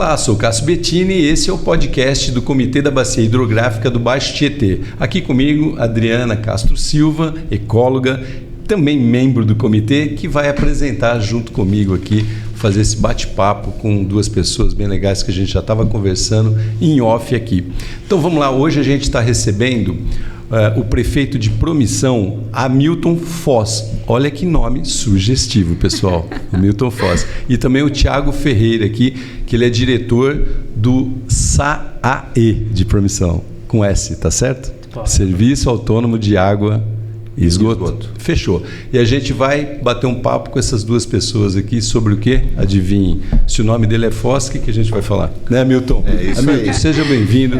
Olá, sou Cássio Bettini e esse é o podcast do Comitê da Bacia Hidrográfica do Baixo Tietê. Aqui comigo, Adriana Castro Silva, ecóloga, também membro do comitê, que vai apresentar junto comigo aqui, fazer esse bate-papo com duas pessoas bem legais que a gente já estava conversando em off aqui. Então vamos lá, hoje a gente está recebendo o prefeito de Promissão, Hamilton Foz. Olha que nome sugestivo, pessoal, Hamilton Foz. E também o Tiago Ferreira aqui, que ele é diretor do SAAE de Promissão, com S, tá certo? Serviço Autônomo de Água e Esgoto. Fechou. E a gente vai bater um papo com essas duas pessoas aqui sobre o quê? Adivinhem. Se o nome dele é Foz, o que a gente vai falar? Né, Hamilton? É isso Hamilton, aí. seja bem-vindo.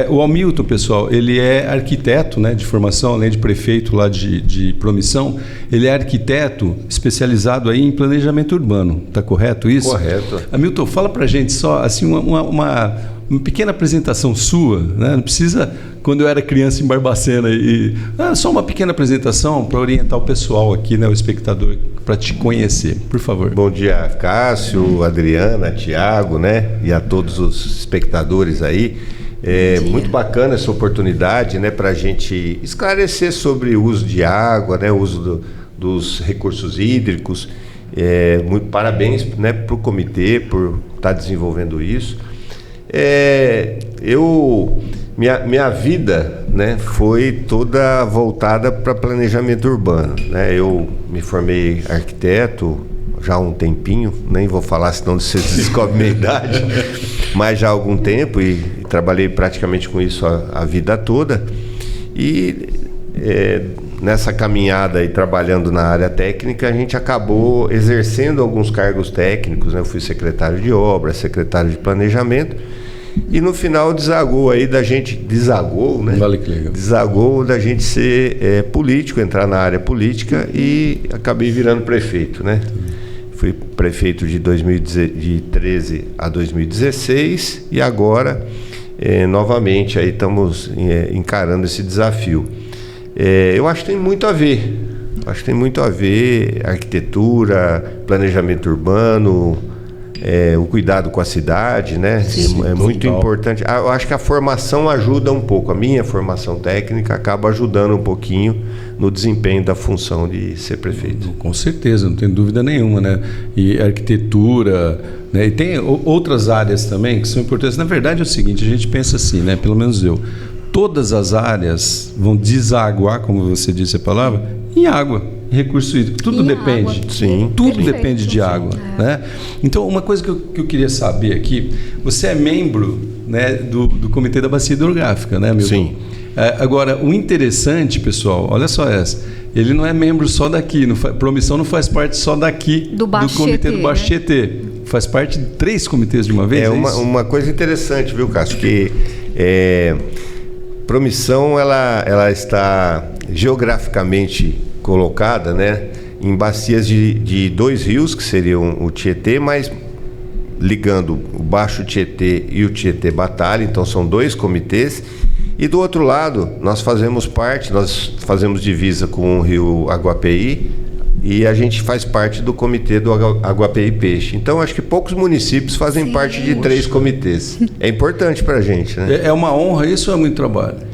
O Hamilton, pessoal, ele é arquiteto, né, de formação, além de prefeito lá de Promissão. Ele é arquiteto especializado aí em planejamento urbano. Tá correto isso? Correto. Hamilton, fala pra gente só assim, uma pequena apresentação sua, né? Não precisa, quando eu era criança em Barbacena, só uma pequena apresentação para orientar o pessoal aqui, né, o espectador, para te conhecer, por favor. Bom dia, Cássio, Adriana, Tiago, né? E a todos os espectadores aí. É muito bacana essa oportunidade, né, para a gente esclarecer sobre o uso de água, né, o uso dos recursos hídricos. Muito parabéns, né, para o comitê por estar desenvolvendo isso. Minha vida, né, foi toda voltada para planejamento urbano, né? Eu me formei arquiteto já há um tempinho, nem vou falar senão você descobre minha idade, mas já há algum tempo e trabalhei praticamente com isso a vida toda. E nessa caminhada e trabalhando na área técnica, a gente acabou exercendo alguns cargos técnicos, né? Eu fui secretário de obras, secretário de planejamento. E no final desagou da gente ser político, entrar na área política e acabei virando prefeito, né? Fui prefeito de 2013 a 2016 e agora novamente aí estamos encarando esse desafio. Eu acho que tem muito a ver. Arquitetura, planejamento urbano, o cuidado com a cidade, né? Sim, muito importante. Eu acho que a formação ajuda um pouco. A minha formação técnica acaba ajudando um pouquinho no desempenho da função de ser prefeito. Com certeza, não tem dúvida nenhuma, né? E arquitetura, né? E tem outras áreas também que são importantes. Na verdade é o seguinte, a gente pensa assim, né? Pelo menos eu. Todas as áreas vão desaguar, como você disse a palavra, em água. Recurso hídrico, tudo depende. Água. Sim. Tudo Perfeito, depende de água, né? Então, uma coisa que eu queria saber aqui, você é membro, né, do Comitê da Bacia Hidrográfica, né, Milton? Sim. Agora, o interessante, pessoal, olha só essa, ele não é membro só daqui, Promissão não faz parte só daqui do Comitê do Baixo Tietê, faz parte de 3 comitês de uma vez, uma coisa interessante, viu, Cássio, que Promissão, ela está geograficamente colocada, né, em bacias de 2 rios, que seriam o Tietê, mas ligando o Baixo Tietê e o Tietê Batalha, então são 2 comitês. E do outro lado, nós fazemos divisa com o rio Aguapeí e a gente faz parte do comitê do Aguapeí Peixe. Então, acho que poucos municípios fazem parte de 3 comitês. É importante para a gente, né? É uma honra isso ou é muito trabalho?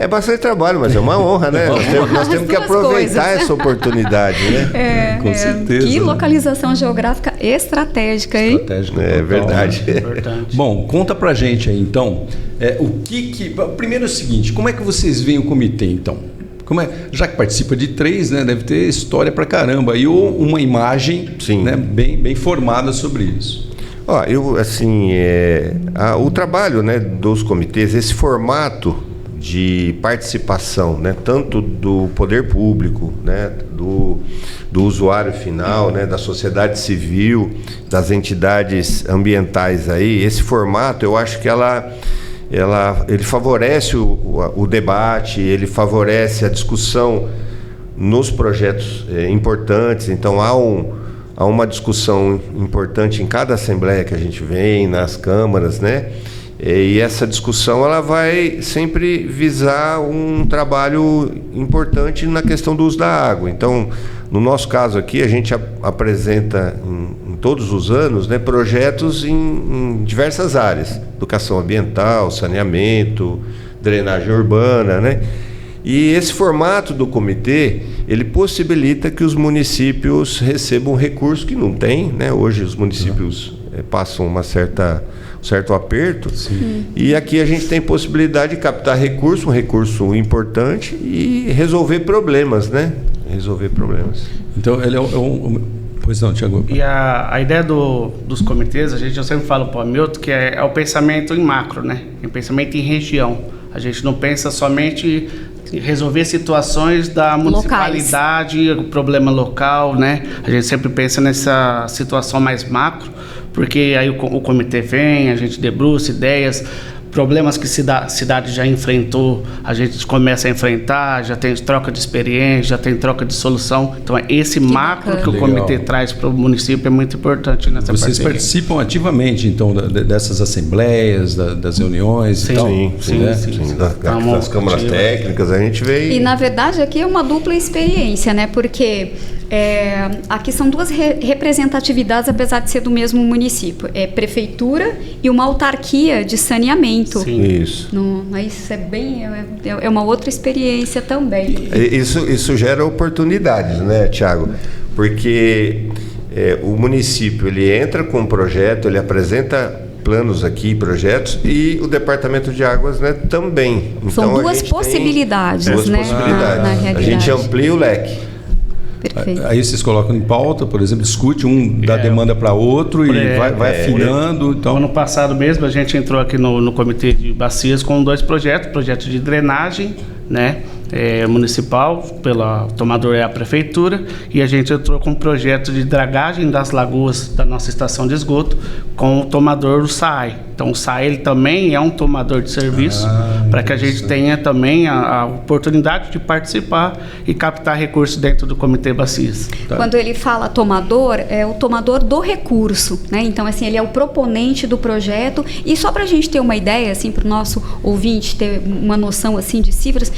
É bastante trabalho, mas é uma honra, né? Nós temos que aproveitar essa oportunidade, né? Com certeza. Que localização geográfica estratégica, hein? Estratégica, é verdade. Né? Bom, conta pra gente aí, então, primeiro é o seguinte, como é que vocês veem o comitê, então? Já que participa de 3, né? Deve ter história pra caramba, e uma imagem, né, bem formada sobre isso. O trabalho, né, dos comitês, esse formato de participação, né, tanto do poder público, né, do usuário final, né, da sociedade civil, das entidades ambientais aí, esse formato eu acho que ele favorece o debate, ele favorece a discussão nos projetos importantes. Então há uma discussão importante em cada assembleia que a gente vem, nas câmaras, né? E essa discussão ela vai sempre visar um trabalho importante na questão do uso da água. Então, no nosso caso aqui, a gente apresenta em todos os anos, né, projetos em diversas áreas, educação ambiental, saneamento, drenagem urbana, né? E esse formato do comitê, ele possibilita que os municípios recebam recursos que não têm, né? Hoje os municípios passam um certo aperto. Sim. E aqui a gente tem possibilidade de captar recurso, um recurso importante, e resolver problemas, né? Resolver problemas. Então, ele Pois não, Tiago. E a ideia dos comitês, eu sempre falo para o Hamilton, que é o pensamento em macro, né? É o pensamento em região. A gente não pensa somente em resolver situações da municipalidade, o problema local, né? A gente sempre pensa nessa situação mais macro, porque aí o comitê vem, a gente debruça ideias, problemas que a cidade já enfrentou, a gente começa a enfrentar, já tem troca de experiência, já tem troca de solução. Então, esse macro que o comitê traz para o município é muito importante nessa parceria. Vocês participam ativamente, então, dessas assembleias, das reuniões e tal? Sim. Das câmaras técnicas, a gente vê... E, na verdade, aqui é uma dupla experiência, né? Porque... aqui são duas representatividades, apesar de ser do mesmo município. É prefeitura e uma autarquia de saneamento. Sim. Isso. Isso é uma outra experiência também. Isso gera oportunidades, né, Tiago? Porque o município, ele entra com um projeto, ele apresenta planos aqui, projetos, e o Departamento de Águas, né, também. São então, duas possibilidades, né? Possibilidades. Na realidade. A gente amplia o leque. Perfeito. Aí vocês colocam em pauta, por exemplo, discute dá demanda para outro e vai afinando. Então... Ano passado mesmo a gente entrou aqui no Comitê de Bacias com 2 projetos, projeto de drenagem, né, municipal, pela tomador é a prefeitura, e a gente entrou com um projeto de dragagem das lagoas da nossa estação de esgoto com o tomador do SAI. Então o SAI ele também é um tomador de serviço para que a gente tenha também a oportunidade de participar e captar recursos dentro do Comitê Bacias. Quando ele fala tomador, é o tomador do recurso, né? Então, assim, ele é o proponente do projeto. E só para a gente ter uma ideia, assim, para o nosso ouvinte ter uma noção, assim, de cifras,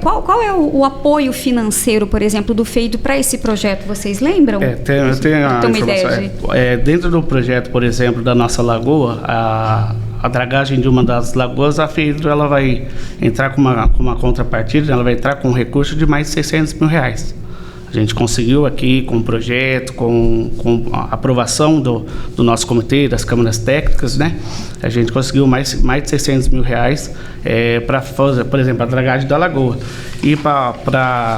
qual é o apoio financeiro, por exemplo, do FEIDO para esse projeto? Vocês lembram? Eu tenho a informação. Dentro do projeto, por exemplo, da nossa lagoa, a dragagem de uma das lagoas, a FEIDO ela vai entrar com uma contrapartida, ela vai entrar com um recurso de mais de R$600 mil. A gente conseguiu aqui com o projeto, com a aprovação do nosso comitê, das câmaras técnicas, né? A gente conseguiu mais de R$600 mil para fazer, por exemplo, a dragagem da lagoa. E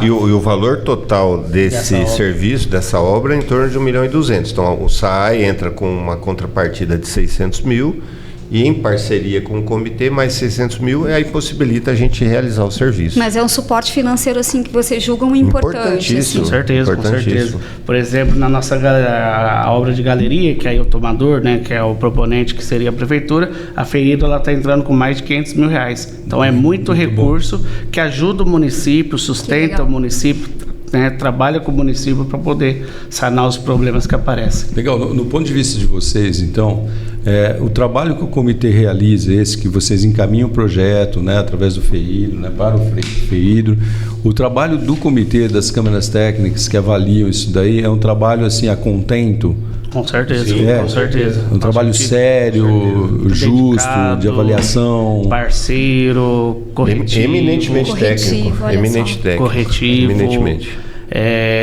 o valor total desse serviço, dessa obra, é em torno de R$1.200.000. Então, o SAI entra com uma contrapartida de R$600 mil e em parceria com o comitê, mais 600 mil, aí possibilita a gente realizar o serviço. Mas é um suporte financeiro, assim, que vocês julgam importante. Assim. Com certeza. Por exemplo, na nossa a obra de galeria, que é o tomador, né, que é o proponente, que seria a prefeitura, a FEIDO está entrando com mais de R$500 mil. Então é muito recurso bom, que ajuda o município, sustenta o município, né, trabalha com o município para poder sanar os problemas que aparecem. Legal. No ponto de vista de vocês, então, o trabalho que o comitê realiza, esse que vocês encaminham o projeto, né, através do FEIDO, né, para o FEIDO, o trabalho do comitê, das câmaras técnicas que avaliam isso daí, é um trabalho assim a contento? Com certeza, com certeza. Um trabalho sério, justo, dedicado, de avaliação. Parceiro, corretivo. Eminentemente técnico. Corretivo. Eminentemente.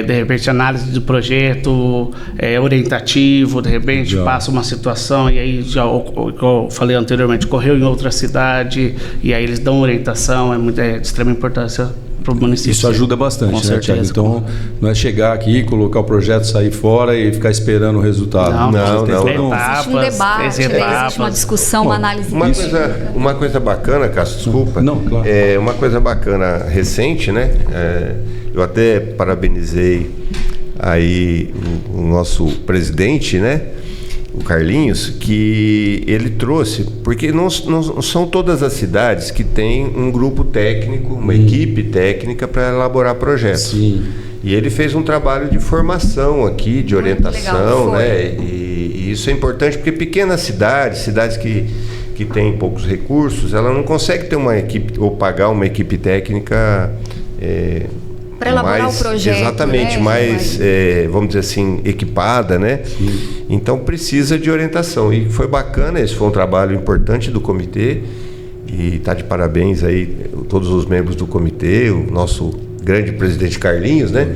De repente análise do projeto, orientativo, de repente passa uma situação e aí já, como eu falei anteriormente, correu em outra cidade e aí eles dão orientação, é de extrema importância para o município. Isso ajuda bastante, né, Tiago? Então, não é chegar aqui, colocar o projeto, sair fora e ficar esperando o resultado. Não. Existe um debate, existe uma discussão, uma análise. Uma coisa bacana, Cássio, desculpa. Não, claro. Uma coisa bacana recente, né? Eu até parabenizei aí o nosso presidente, né? O Carlinhos, que ele trouxe, porque não são todas as cidades que têm um grupo técnico, uma equipe técnica para elaborar projetos. Sim. E ele fez um trabalho de formação aqui, de orientação, né? E isso é importante porque pequenas cidades que têm poucos recursos, ela não consegue ter uma equipe ou pagar uma equipe técnica para elaborar o projeto. Exatamente, né? mais, vamos dizer assim, equipada, né? Sim. Então precisa de orientação. E foi bacana, esse foi um trabalho importante do comitê. E está de parabéns aí todos os membros do comitê, o nosso grande presidente Carlinhos, né?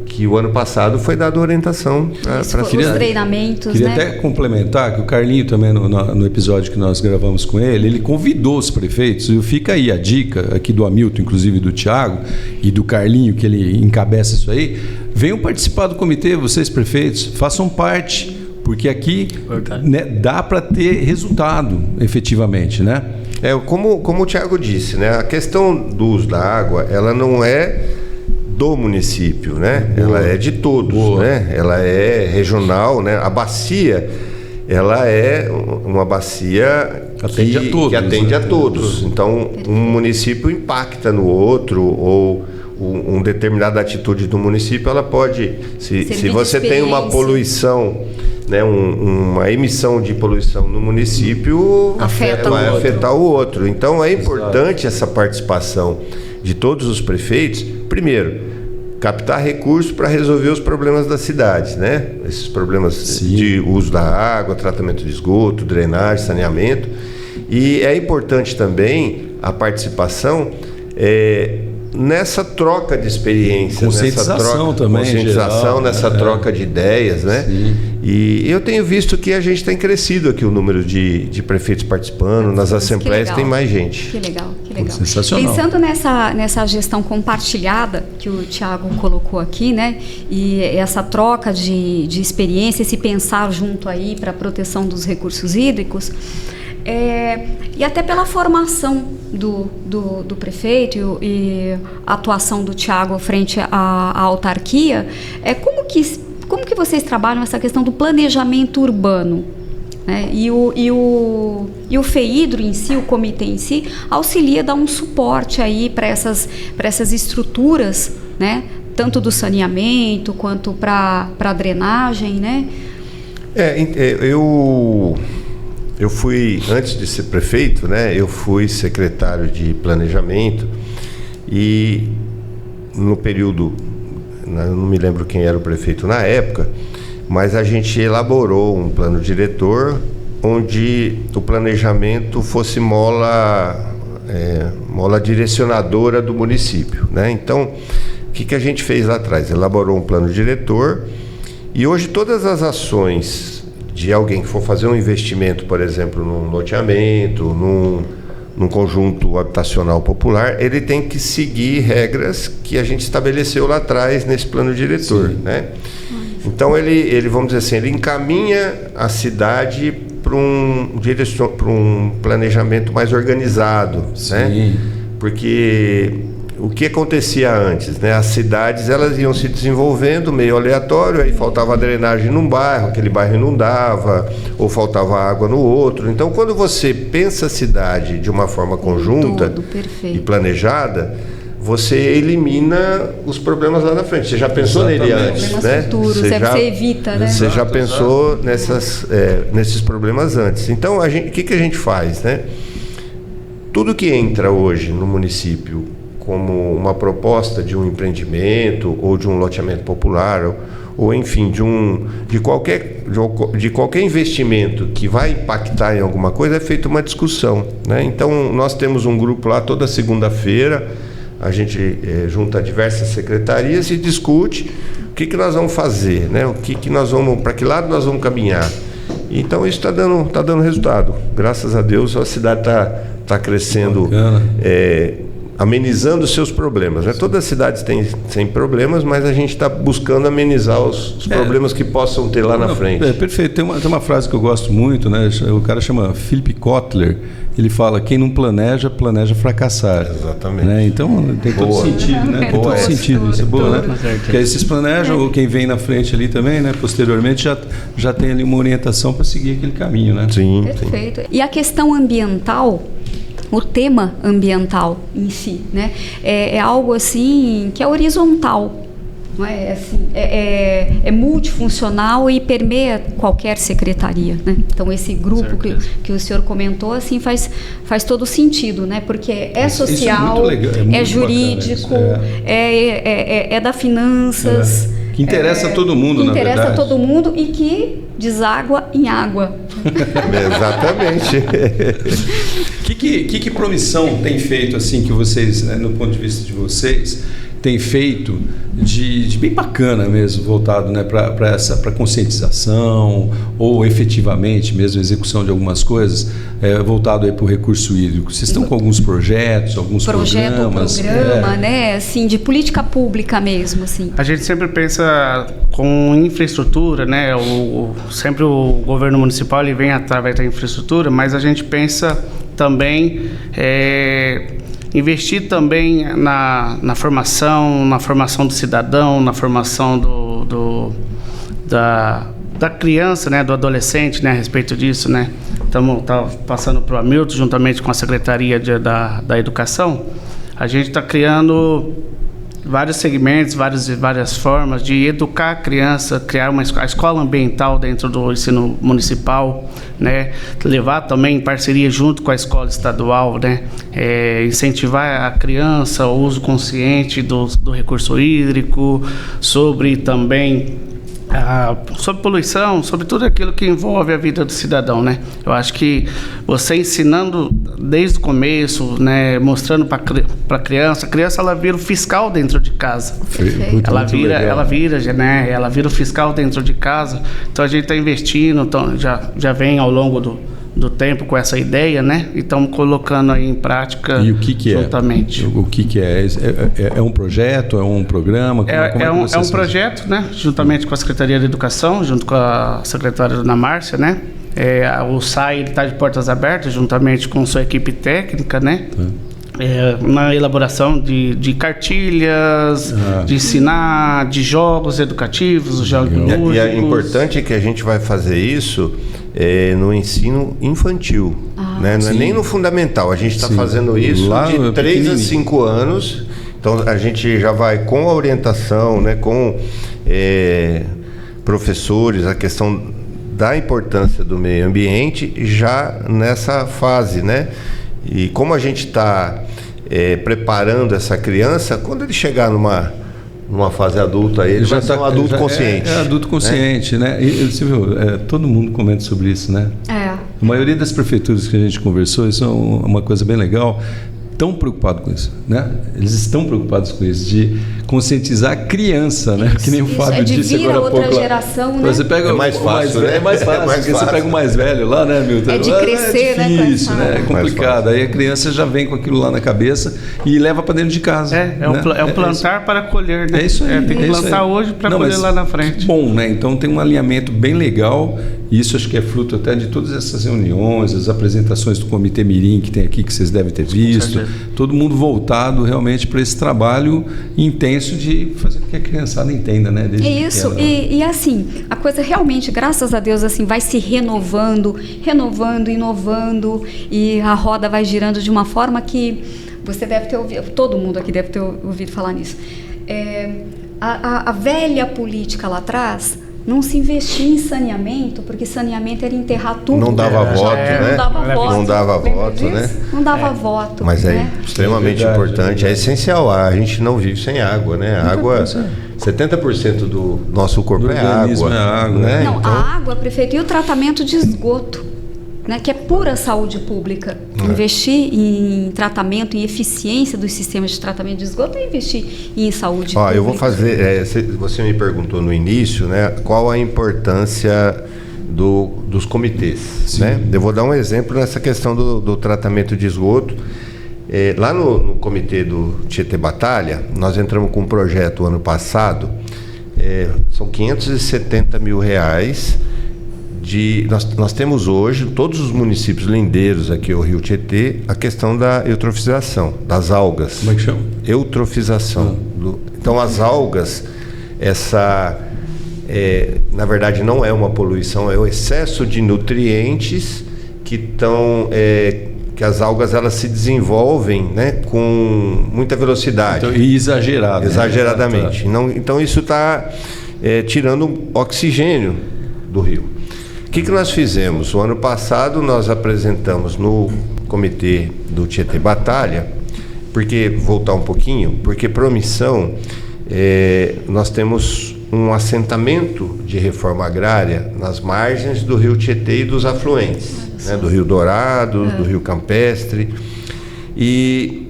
Que o ano passado foi dado orientação para os treinamentos. Queria né? até complementar que o Carlinho também, no episódio que nós gravamos com ele convidou os prefeitos, e fica aí a dica aqui do Hamilton, inclusive do Thiago, e do Carlinho, que ele encabeça isso aí, venham participar do comitê, vocês prefeitos, façam parte, porque aqui né, dá para ter resultado, efetivamente, né? Como o Thiago disse, né? A questão do uso da água, ela não é do município, né? Ela é de todos, né? Ela é regional, né? A bacia, ela é uma bacia que atende a todos. Então, um município impacta no outro, ou uma determinada atitude do município, ela pode, se você tem uma poluição, né, uma emissão de poluição no município, vai afetar o outro. Então, é importante essa participação de todos os prefeitos. Primeiro, captar recursos para resolver os problemas das cidades, né? Esses problemas de uso da água, tratamento de esgoto, drenagem, saneamento. E é importante também a participação nessa troca de experiência, nessa troca de ideias, né? Sim. E eu tenho visto que a gente tem crescido aqui o número de prefeitos participando, nas assembleias tem mais gente. Que legal, que legal. Sensacional. Pensando nessa gestão compartilhada que o Thiago colocou aqui, né? E essa troca de experiência, esse pensar junto aí para a proteção dos recursos hídricos, e até pela formação do prefeito e a atuação do Thiago frente à autarquia, como que vocês trabalham essa questão do planejamento urbano? Né? E o FEIDRO em si, o comitê em si, auxilia, dá um suporte aí para essas estruturas, né? Tanto do saneamento quanto para a drenagem, né? Eu fui, antes de ser prefeito, né, eu fui secretário de planejamento, e no período, não me lembro quem era o prefeito na época, mas a gente elaborou um plano diretor onde o planejamento fosse mola direcionadora do município, né? Então, o que a gente fez lá atrás? Elaborou um plano diretor, e hoje todas as ações de alguém que for fazer um investimento, por exemplo, num loteamento, num conjunto habitacional popular, ele tem que seguir regras que a gente estabeleceu lá atrás nesse plano diretor, né? Então ele, vamos dizer assim, ele encaminha a cidade para um planejamento mais organizado, né? Porque o que acontecia antes, né? As cidades, elas iam se desenvolvendo meio aleatório, aí faltava drenagem num bairro, aquele bairro inundava, ou faltava água no outro. Então, quando você pensa a cidade de uma forma conjunta e planejada, você elimina os problemas lá na frente. Você já pensou nele antes, né? Você evita, né? Você já pensou nesses problemas antes. Então, o que a gente faz, né? Tudo que entra hoje no município como uma proposta de um empreendimento ou de um loteamento popular, ou enfim, de qualquer investimento que vai impactar em alguma coisa, é feita uma discussão, né? Então, nós temos um grupo lá toda segunda-feira, a gente junta diversas secretarias e discute o que nós vamos fazer, né? Para que lado nós vamos caminhar. Então, isso está dando resultado. Graças a Deus, a cidade está crescendo, amenizando os seus problemas, né? Todas as cidades têm problemas, mas a gente está buscando amenizar os problemas que possam ter lá na frente. Perfeito. Tem uma frase que eu gosto muito, né? O cara chama Philip Kotler. Ele fala: quem não planeja fracassar. Exatamente. Né? Então tem todo sentido, né? Tem todo sentido. Isso é boa, né? Porque aí vocês planejam, ou quem vem na frente ali também, né? Posteriormente já tem ali uma orientação para seguir aquele caminho, né? Sim. Perfeito. E a questão ambiental, o tema ambiental em si, né? É algo assim que é horizontal, não é? Assim, é multifuncional e permeia qualquer secretaria, né? Então esse grupo que o senhor comentou assim faz todo sentido, né? Porque é social, é jurídico, é da finanças, que interessa a todo mundo, que na verdade. Interessa a todo mundo e que deságua em água. Exatamente. Que promissão tem feito, assim, que vocês, né, no ponto de vista de vocês, tem feito de bem bacana mesmo, voltado, né, para conscientização ou efetivamente mesmo execução de algumas coisas, voltado para o recurso hídrico? Vocês estão com alguns projetos, alguns programas? Programa, né, assim, de política pública mesmo, assim. A gente sempre pensa com infraestrutura, né, sempre o governo municipal ele vem através da infraestrutura, mas a gente pensa também investir também na formação do cidadão, na formação da criança, né, do adolescente, né, a respeito disso, né. Estamos passando para o Hamilton, juntamente com a Secretaria da Educação. A gente está criando vários segmentos, várias formas de educar a criança, criar a escola ambiental dentro do ensino municipal, né? Levar também em parceria junto com a escola estadual, né? Incentivar a criança o uso consciente do recurso hídrico, sobre também sobre poluição, sobre tudo aquilo que envolve a vida do cidadão, né? Eu acho que você ensinando desde o começo, né, mostrando para a criança ela vira o fiscal dentro de casa. Ela vira o fiscal dentro de casa. Então a gente está investindo, então já vem ao longo do tempo com essa ideia, né? E estamos colocando aí em prática. E o que juntamente. O que é? É um projeto? É um programa? É um projeto, né? Juntamente com a Secretaria de Educação, junto com a secretária Dona Márcia, né? O SAI está de portas abertas, juntamente com sua equipe técnica, né? Na elaboração de cartilhas, de ensinar, de jogos educativos, jogos lúdicos. E é importante que a gente vai fazer isso no ensino infantil, né? Não é nem no fundamental. A gente está fazendo isso lá de 3 a 5 anos. Então a gente já vai com a orientação, né? Com professores, a questão da importância do meio ambiente já nessa fase, né? E como a gente está preparando essa criança, quando ele chegar numa fase adulta, ele já vai ser um adulto consciente. É adulto consciente, né? E você viu, todo mundo comenta sobre isso, né? A maioria das prefeituras que a gente conversou, isso é uma coisa bem legal, estão preocupados com isso, né? Eles estão preocupados com isso, de conscientizar a criança, né? Que nem o Fábio disse agora há pouco. Outra geração, né? Você pega mais fácil, né? É mais fácil, porque você pega o mais velho lá, né, Milton? É de crescer, né? É difícil, né? É complicado. Aí a criança já vem com aquilo lá na cabeça e leva para dentro de casa. É o plantar para colher, né? É isso aí. Tem que plantar hoje para colher lá na frente. Bom, né? Então tem um alinhamento bem legal. Isso acho que é fruto até de todas essas reuniões, as apresentações do Comitê Mirim que tem aqui, que vocês devem ter visto. Todo mundo voltado realmente para esse trabalho intenso de fazer com que a criançada entenda, né? Isso, e assim, a coisa realmente, graças a Deus, assim, vai se renovando, inovando, e a roda vai girando de uma forma que você deve ter ouvido, todo mundo aqui deve ter ouvido falar nisso. A velha política lá atrás não se investia em saneamento, porque saneamento era enterrar tudo. Não dava voto, né? Não dava voto, né? Não dava voto. Mas né? Extremamente importante, é essencial. A gente não vive sem água, né? A água, 70% do nosso corpo é água. Né? Não, então... a água, prefeito, e o tratamento de esgoto, né, que é pura saúde pública. Investir em tratamento, em eficiência dos sistemas de tratamento de esgoto é investir em saúde pública. Eu vou fazer... você me perguntou no início, né, qual a importância dos comitês. Né? Eu vou dar um exemplo nessa questão do tratamento de esgoto. Lá no comitê do Tietê Batalha, nós entramos com um projeto ano passado, são R$570 mil. Nós temos hoje, todos os municípios lindeiros aqui, o Rio Tietê, a questão da eutrofização, das algas. Como é que chama? Eutrofização. Então, as algas, na verdade, não é uma poluição, é o excesso de nutrientes que estão que as algas elas se desenvolvem, né, com muita velocidade. Então, e exagerado. Exageradamente. Então isso está tirando oxigênio do rio. O que nós fizemos? O ano passado nós apresentamos no comitê do Tietê Batalha, voltar um pouquinho, porque Promissão, nós temos um assentamento de reforma agrária nas margens do rio Tietê e dos afluentes, né, do Rio Dourado, do Rio Campestre, e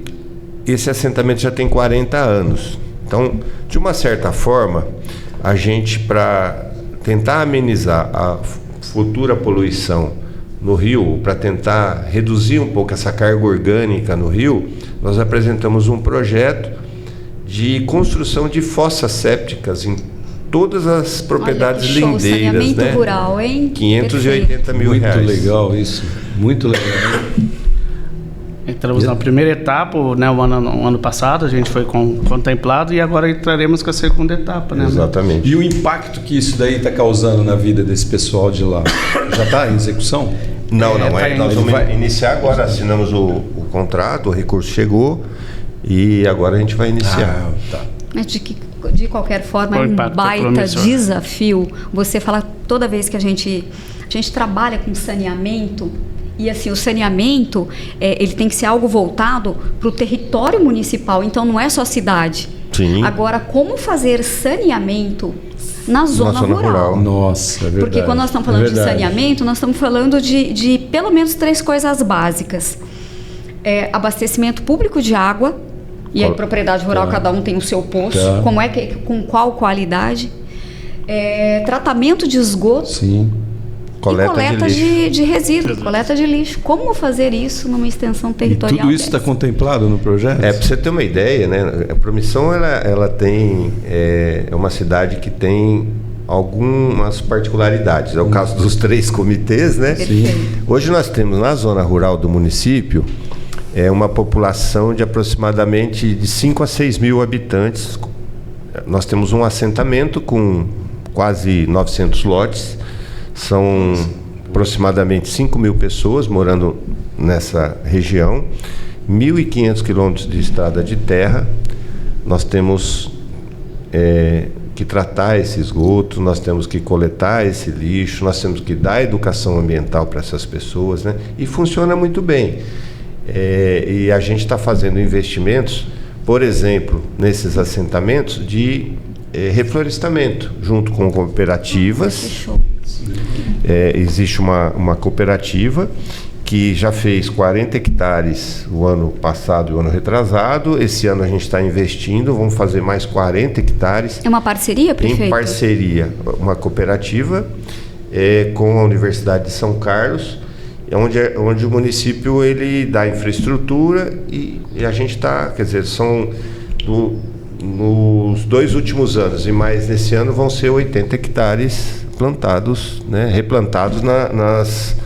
esse assentamento já tem 40 anos. Então, de uma certa forma, a gente, para tentar amenizar a futura poluição no rio, para tentar reduzir um pouco essa carga orgânica no rio, nós apresentamos um projeto de construção de fossas sépticas em todas as propriedades lindeiras, saneamento né? rural, hein? 580 mil muito reais. Muito legal isso, muito legal. Entramos na primeira etapa, né, o ano passado, a gente foi contemplado, e agora entraremos com a segunda etapa, né? Exatamente. E o impacto que isso daí está causando na vida desse pessoal de lá? Já está em execução? Não, nós vamos vai iniciar agora, assinamos o contrato, o recurso chegou, e agora a gente vai iniciar. Tá. Mas de qualquer forma, é um baita desafio você falar toda vez que a gente trabalha com saneamento. E assim, o saneamento, ele tem que ser algo voltado para o território municipal, então não é só cidade. Sim. Agora, como fazer saneamento na zona rural? Nossa, é verdade. Porque quando nós estamos falando de saneamento, nós estamos falando de pelo menos 3 coisas básicas. Abastecimento público de água, e aí propriedade rural, cada um tem o seu poço, com qual qualidade. Tratamento de esgoto. Sim. Coleta de resíduos, coleta de lixo. Como fazer isso numa extensão territorial? E tudo isso está contemplado no projeto? Para você ter uma ideia, né? A Promissão ela tem uma cidade que tem algumas particularidades. É o caso dos 3 comitês, né? Sim. Hoje nós temos na zona rural do município uma população de aproximadamente de 5 a 6 mil habitantes. Nós temos um assentamento com quase 900 lotes. São aproximadamente 5 mil pessoas morando nessa região, 1.500 quilômetros de estrada de terra. Nós temos que tratar esse esgoto, nós temos que coletar esse lixo, nós temos que dar educação ambiental para essas pessoas, né? E funciona muito bem. E a gente está fazendo investimentos, por exemplo, nesses assentamentos de reflorestamento, junto com cooperativas. Existe uma cooperativa que já fez 40 hectares o ano passado e o ano retrasado. Esse ano a gente está investindo, vamos fazer mais 40 hectares. É uma parceria, prefeito? Em parceria, uma cooperativa com a Universidade de São Carlos, onde o município ele dá infraestrutura e a gente está, quer dizer, são nos 2 últimos anos e mais nesse ano vão ser 80 hectares plantados, né, replantados nas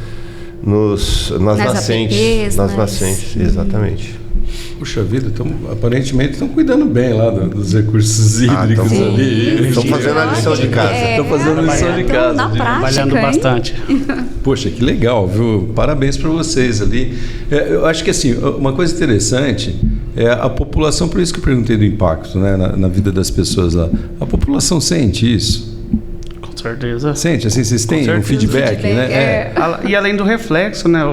nascentes. Nas nascentes, exatamente. Puxa vida, aparentemente estão cuidando bem lá dos recursos hídricos ali. Estão fazendo a lição de casa. Estão fazendo a lição de casa. Na prática, trabalhando bastante. Poxa, que legal, viu? Parabéns para vocês ali. Eu acho que assim, uma coisa interessante é a população, por isso que eu perguntei do impacto, né, na vida das pessoas lá. A população sente isso? Com certeza. Sente, assim, vocês têm um feedback, né? E além do reflexo, né?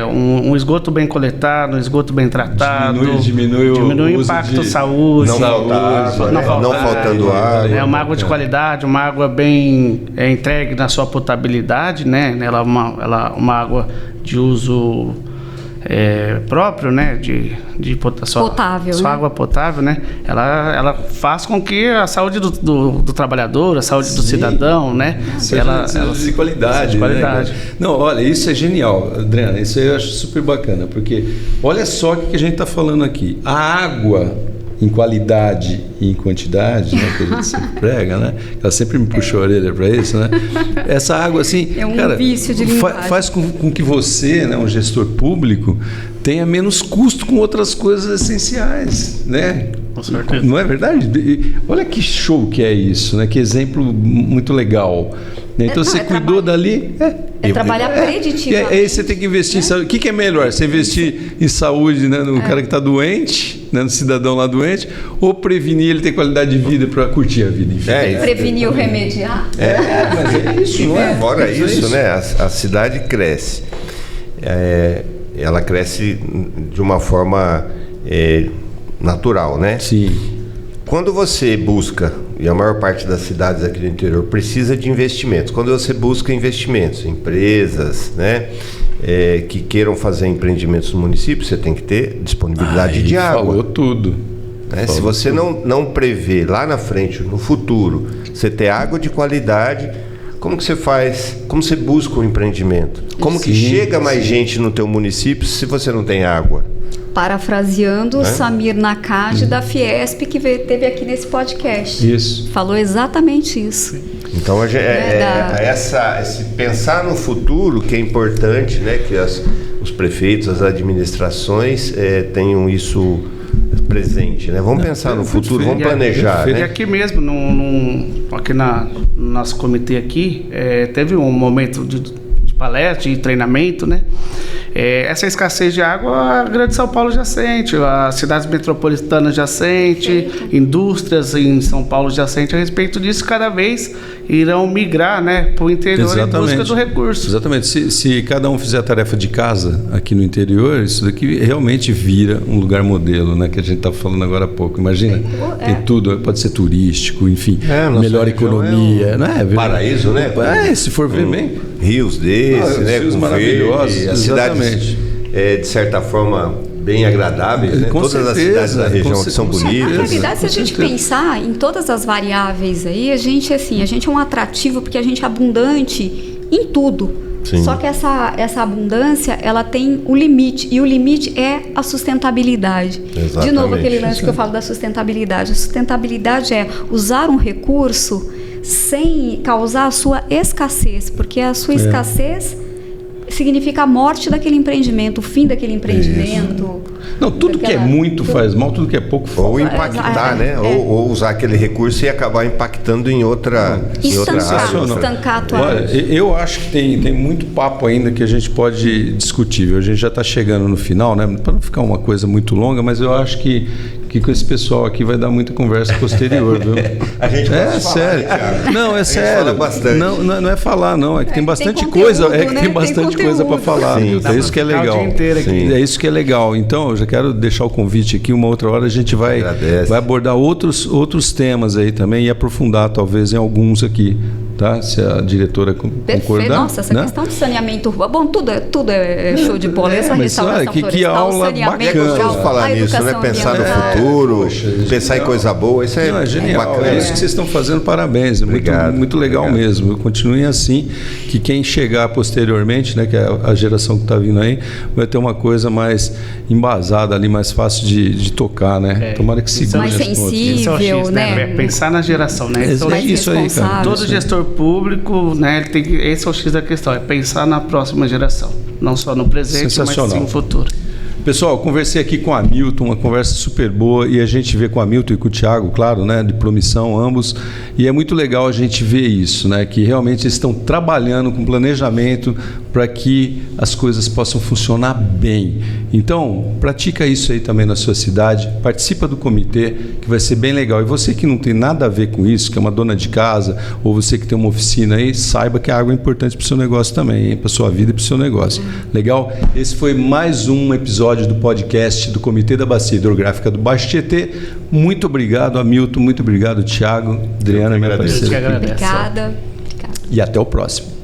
Um esgoto bem coletado, um esgoto bem tratado. Diminui o impacto saúde. Não faltando água. É uma água de qualidade, uma água bem entregue na sua potabilidade, né? Ela é uma água de uso próprio, né, de potável, sua água potável, né, ela faz com que a saúde do trabalhador, a saúde do cidadão, né, seja de qualidade, né? Não, olha, isso é genial, Adriana, isso aí eu acho super bacana, porque olha só o que a gente está falando aqui, a água em qualidade e em quantidade, né, que a gente sempre prega, né? Ela sempre me puxou a orelha para isso, né? Essa água, assim, cara, vício de linguagem. Faz com que você, né, um gestor público, tenha menos custo com outras coisas essenciais, né? Com certeza. Não é verdade? Olha que show que é isso, né? Que exemplo muito legal. Então, você cuidou dali... É trabalhar preditivamente. Aí você tem que investir em saúde. O que é melhor? Você investir em saúde, né, no cara que está doente, né, no cidadão lá doente, ou prevenir ele ter qualidade de vida para curtir a vida? Enfim. Prevenir ou remediar? Mas é isso, não é? Fora isso, né? A cidade cresce. Ela cresce de uma forma natural, né? Sim. Quando você busca, e a maior parte das cidades aqui do interior precisa de investimentos, quando você busca investimentos, empresas, né, que queiram fazer empreendimentos no município, você tem que ter disponibilidade de água. Falou tudo. Né? Se você não prevê lá na frente, no futuro, você ter água de qualidade, como que você faz? Como você busca um empreendimento? Como que chega mais gente no teu município se você não tem água? Parafraseando Samir Nakad da Fiesp, que teve aqui nesse podcast. Isso. Falou exatamente isso. Então, esse pensar no futuro que é importante, né? Que os prefeitos, as administrações tenham isso presente, né? Vamos pensar no futuro, vamos planejar, né? E aqui mesmo, aqui no nosso comitê aqui, teve um momento de palestra, de treinamento, né? Essa escassez de água, a Grande São Paulo já sente, as cidades metropolitanas já sente, indústrias em São Paulo já sente. A respeito disso, cada vez irão migrar, né, para o interior em busca do recurso. Exatamente. Se cada um fizer a tarefa de casa aqui no interior, isso daqui realmente vira um lugar modelo, né, que a gente está falando agora há pouco. Imagina, tem tudo, pode ser turístico, enfim, melhor economia. Paraíso, né? Se for ver bem. Rios né? Rios maravilhosos. As cidades, de certa forma, bem agradáveis, né? Com todas certeza, as cidades da região que são bonitas. Na realidade, se a gente pensar em todas as variáveis aí, a gente é um atrativo porque a gente é abundante em tudo. Sim. Só que essa abundância, ela tem o limite, e o limite é a sustentabilidade. Exatamente. De novo, aquele lance que eu falo da sustentabilidade. A sustentabilidade é usar um recurso sem causar a sua escassez, porque a sua escassez significa a morte daquele empreendimento, o fim daquele empreendimento. Não, tudo que é muito faz mal, tudo que é pouco faz. Ou impactar, né? Ou usar aquele recurso e acabar impactando em outra área. Estancar a tua Olha, eu acho que tem muito papo ainda que a gente pode discutir. A gente já está chegando no final, né? Para não ficar uma coisa muito longa, mas eu acho que com esse pessoal aqui vai dar muita conversa posterior, viu? A gente pode sério. Falar, não, é sério. Fala bastante. Não é falar, não. É que tem bastante tem coisa. conteúdo, É que né? tem bastante coisa para falar. Sim. É isso que é legal. O dia inteiro aqui. É isso que é legal. Então, eu já quero deixar o convite aqui. Uma outra hora a gente vai abordar outros temas aí também e aprofundar talvez em alguns aqui. Tá? Se a diretora concordar. Nossa, essa questão de saneamento urbano. Bom, tudo é show de bola. Essa restauração que aula saneamento é gostoso falar nisso, né? Pensar no futuro, pensar em coisa boa. Isso é genial. bacana. É isso que vocês estão fazendo, parabéns. Obrigado, muito legal mesmo. Continuem assim, que quem chegar posteriormente, né, que é a geração que está vindo aí, vai ter uma coisa mais embasada ali, mais fácil de tocar, né? Tomara que segure. Mais sensível, né? Pensar na geração, né? Isso aí, cara. Todo gestor público, né? Esse é o X da questão, é pensar na próxima geração, não só no presente, mas sim no futuro. Pessoal, conversei aqui com o Hamilton, uma conversa super boa, e a gente vê com o Hamilton e com o Thiago, claro, né, de promissão ambos, e é muito legal a gente ver isso, né, que realmente eles estão trabalhando com planejamento para que as coisas possam funcionar bem. Então, pratica isso aí também na sua cidade, participa do comitê, que vai ser bem legal. E você que não tem nada a ver com isso, que é uma dona de casa, ou você que tem uma oficina aí, saiba que a água é importante para o seu negócio também, para a sua vida e para o seu negócio. Legal? Esse foi mais um episódio do podcast do Comitê da Bacia Hidrográfica do Baixo Tietê. Muito obrigado, Hamilton. Muito obrigado, Thiago. Adriana, minha parceira. Obrigada. E até o próximo.